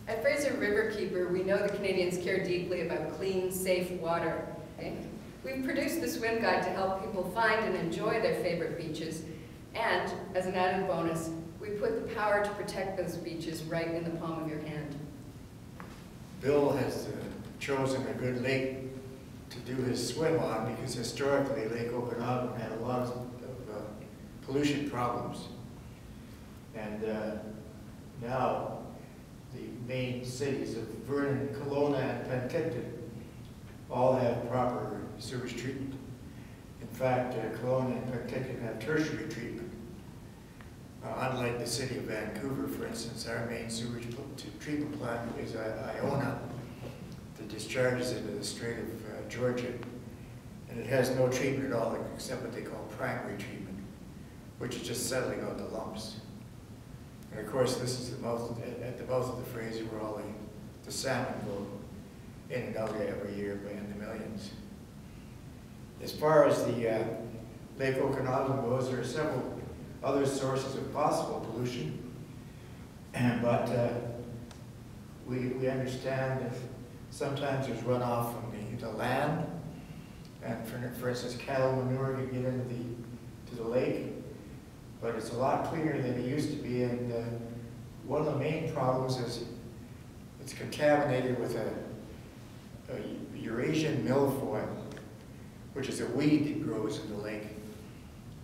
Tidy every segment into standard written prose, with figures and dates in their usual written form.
At Fraser Riverkeeper, we know the Canadians care deeply about clean, safe water. Okay? We've produced the swim guide to help people find and enjoy their favorite beaches, and as an added bonus, we put the power to protect those beaches right in the palm of your hand. Bill has chosen a good lake to do his swim on because historically Lake Okanagan had a lot of pollution problems. And now the main cities of Vernon, Kelowna, and Penticton all have proper sewage treatment. In fact, Kelowna and Penticton have tertiary treatment. Unlike the city of Vancouver, for instance, our main sewage treatment plant is Iona that discharges into the Strait of Georgia. And it has no treatment at all except what they call primary treatment, which is just settling out the lumps. And of course, this is at the mouth of the Fraser where all the salmon go in and out every year in the millions. As far as the Lake Okanagan goes, there are several other sources of possible pollution, but we understand that sometimes there's runoff from the land, and for instance, cattle manure can get into the lake, but it's a lot cleaner than it used to be, and one of the main problems is it's contaminated with a Eurasian milfoil, which is a weed that grows in the lake,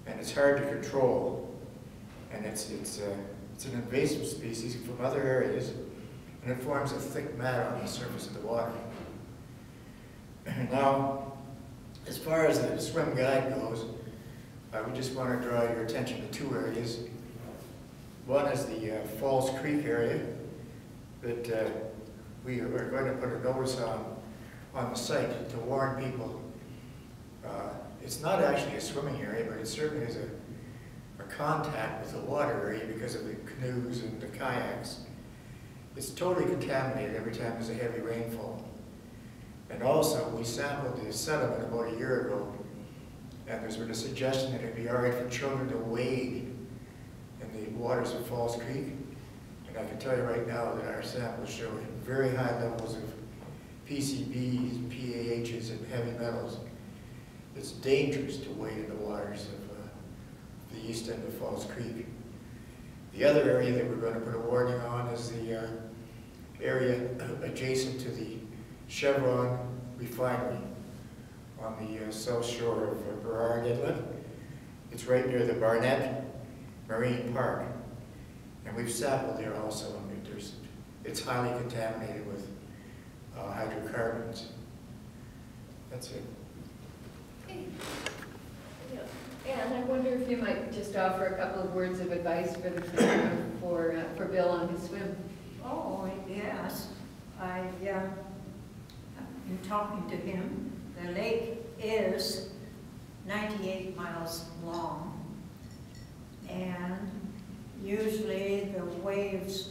and it's hard to control. And it's an invasive species from other areas, and it forms a thick mat on the surface of the water. Now, as far as the swim guide goes, I would just want to draw your attention to two areas. One is the Falls Creek area that we are going to put a notice on the site to warn people. It's not actually a swimming area, but it certainly is a contact with the water area because of the canoes and the kayaks. It's totally contaminated every time there's a heavy rainfall. And also, we sampled the sediment about a year ago, and there's been a suggestion that it'd be all right for children to wade in the waters of Falls Creek. And I can tell you right now that our samples show very high levels of PCBs, PAHs, and heavy metals. It's dangerous to wade in the waters of the east end of Falls Creek. The other area that we're going to put a warning on is the area adjacent to the Chevron refinery on the south shore of Burrard Inlet. It's right near the Barnett Marine Park. And we've sampled there also, and it's highly contaminated with hydrocarbons. That's it. Okay. Ann, I wonder if you might just offer a couple of words of advice for the for Bill on his swim. Oh, yes. I've been talking to him. The lake is 98 miles long, and usually the waves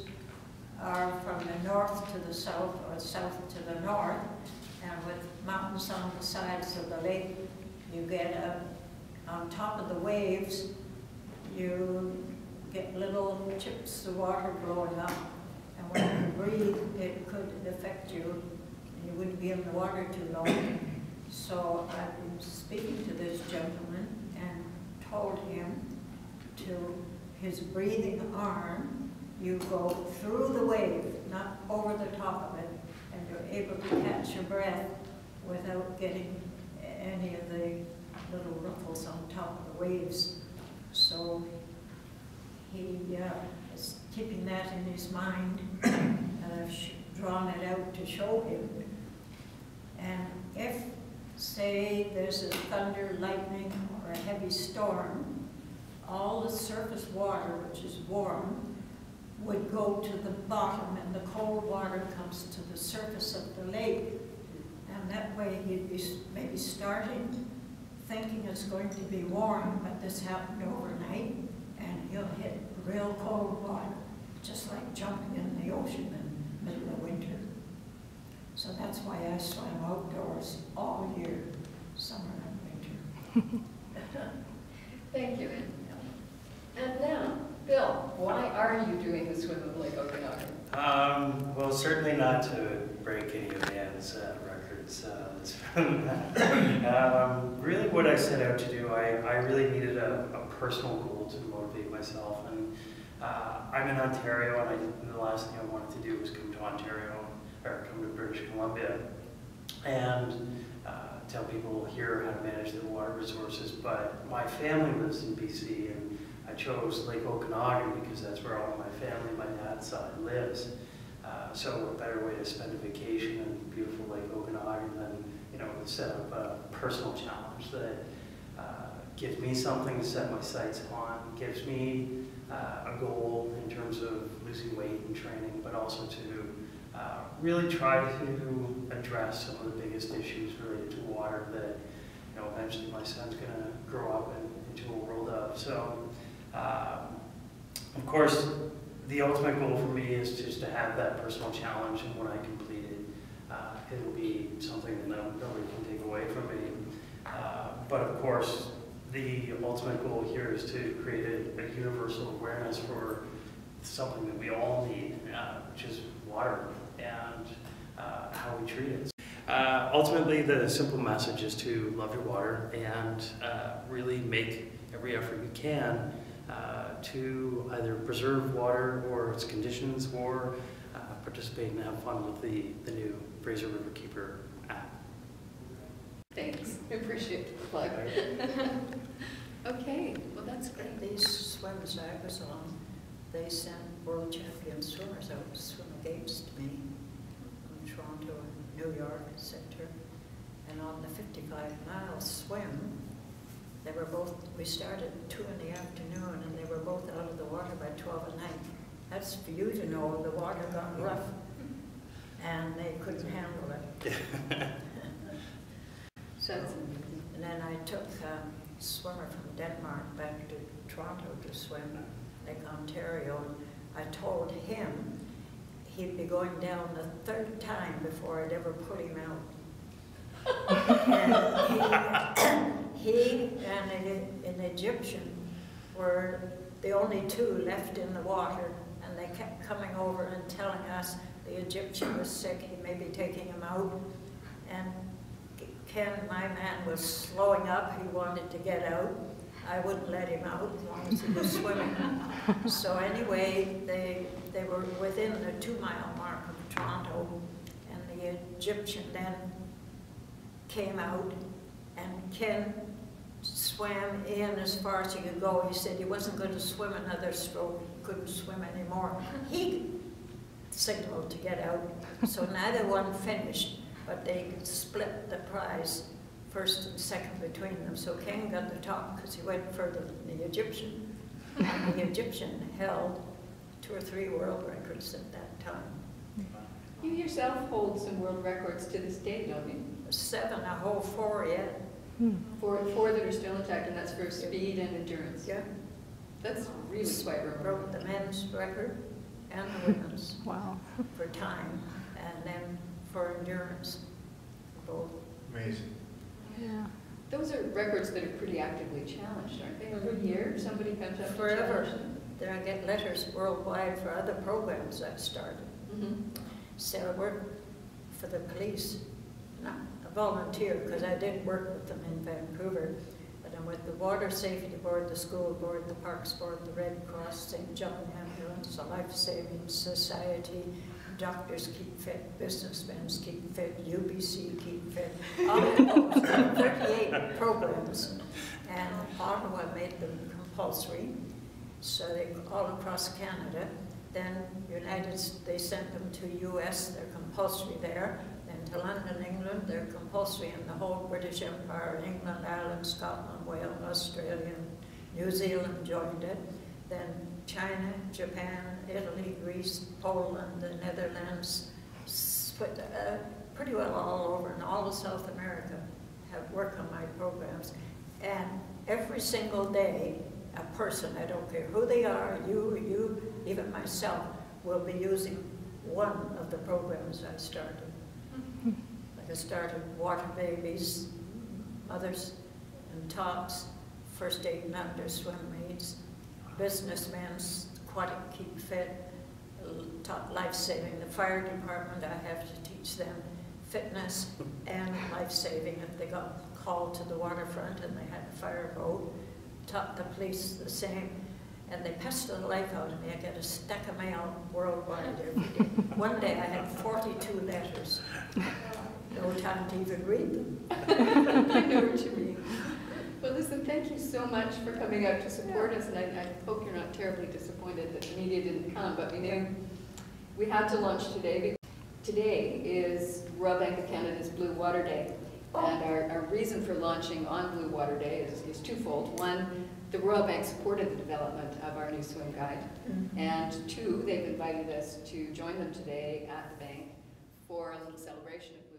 are from the north to the south or south to the north, and with mountains on the sides of the lake, you get on top of the waves, you get little chips of water blowing up, and when you breathe, it could affect you, and you wouldn't be in the water too long. So I've been speaking to this gentleman and told him to his breathing arm, you go through the wave, not over the top of it, and you're able to catch your breath without getting any of the little ruffles on top of the waves. So he is keeping that in his mind, and I've drawn it out to show him. And if, say, there's a thunder, lightning, or a heavy storm, all the surface water, which is warm, would go to the bottom, and the cold water comes to the surface of the lake. And that way he'd be maybe starting thinking it's going to be warm, but this happened overnight, and he'll hit real cold water, just like jumping in the ocean in the middle of winter. So that's why I swim outdoors all year, summer and winter. Thank you, Ann. And now, Bill, why are you doing the swim of Lake Okanagan? Well, Well, certainly not to break any of Ann's records. Really what I set out to do, I really needed a personal goal to motivate myself. And I'm in Ontario, and the last thing I wanted to do was come to Ontario, or come to British Columbia, and tell people here how to manage their water resources. But my family lives in BC, and I chose Lake Okanagan because that's where all of my family, my dad's side, lives. So what better way to spend a vacation in beautiful Lake Okanagan than, set up a personal challenge that gives me something to set my sights on, gives me a goal in terms of losing weight and training, but also to really try to address some of the biggest issues related to water that, eventually my son's going to grow up into a world of. So, of course, the ultimate goal for me is just to have that personal challenge, and when I complete it, it'll be something that nobody can take away from me. But of course, the ultimate goal here is to create a universal awareness for something that we all need, which is water and how we treat it. Ultimately, the simple message is to love your water and really make every effort you can to either preserve water or its conditions, or participate and have fun with the new Fraser Riverkeeper app. Thanks. I appreciate the plug. Okay, well that's great. These swims I was on, they sent world champion swimmers out to swim against me from Toronto and New York, etc. And on the 55-mile swim, they were both, we started at 2 in the afternoon, and they were both out of the water by 12 at night. That's for you to know. The water got rough, and they couldn't handle it. So, and then I took a swimmer from Denmark back to Toronto to swim Lake Ontario, and I told him he'd be going down the 3rd time before I'd ever put him out. And he and an Egyptian were the only 2 left in the water, and they kept coming over and telling us the Egyptian was sick, he may be taking him out. And Ken, my man, was slowing up, he wanted to get out. I wouldn't let him out as long as he was swimming. So anyway, they were within the 2-mile mark of Toronto, and the Egyptian then came out, and Ken swam in as far as he could go. He said he wasn't going to swim another stroke, he couldn't swim anymore. He signaled to get out, so neither one finished, but they split the prize, 1st and 2nd between them. So Ken got the top because he went further than the Egyptian. And the Egyptian held 2 or 3 world records at that time. You yourself hold some world records to this day, don't you? 7, a whole 4 yet. 4 that are still intact, and that's for speed and endurance. Yeah. That's really quite remarkable. Broke the men's record and the women's. Wow. For time, and then for endurance, both. Amazing. Yeah. Those are records that are pretty actively challenged, aren't they? Every year, somebody comes up to Forever. challenge them. Then I get letters worldwide for other programs I've started. So I work for the police, not a volunteer, because I did work with them in Vancouver, but I'm with the Water Safety Board, the School Board, the Parks Board, the Red Cross, St. John Ambulance, the Life Saving Society, Doctors Keep Fit, Businessmen Keep Fit, UBC Keep Fit, all of those 38 programs, and Ottawa made them compulsory, so they all across Canada. Then they sent them to US, they're compulsory there. Then to London, England, they're compulsory in the whole British Empire, England, Ireland, Scotland, Wales, Australia, New Zealand joined it. Then China, Japan, Italy, Greece, Poland, the Netherlands, pretty well all over, and all of South America have worked on my programs. And every single day, a person, I don't care who they are, you, even myself, will be using one of the programs I started. Like I started Water Babies, Mothers and Tots, First Aid and Under Swim Mates, Businessmen's Aquatic Keep Fit, taught life-saving. The fire department, I have to teach them fitness and life-saving. If they got called to the waterfront and they had a fireboat, taught the police the same. And they pester the life out of me. I get a stack of mail worldwide every day. One day I had 42 letters. No time to even read them. I know what you mean. Well, listen, thank you so much for coming out to support us, and I hope you're not terribly disappointed that the media didn't come, but we knew we had to launch today. Today is Royal Bank of Canada's Blue Water Day, and our reason for launching on Blue Water Day is twofold. One, the Royal Bank supported the development of our new swim guide, and two, they've invited us to join them today at the bank for a little celebration of Blue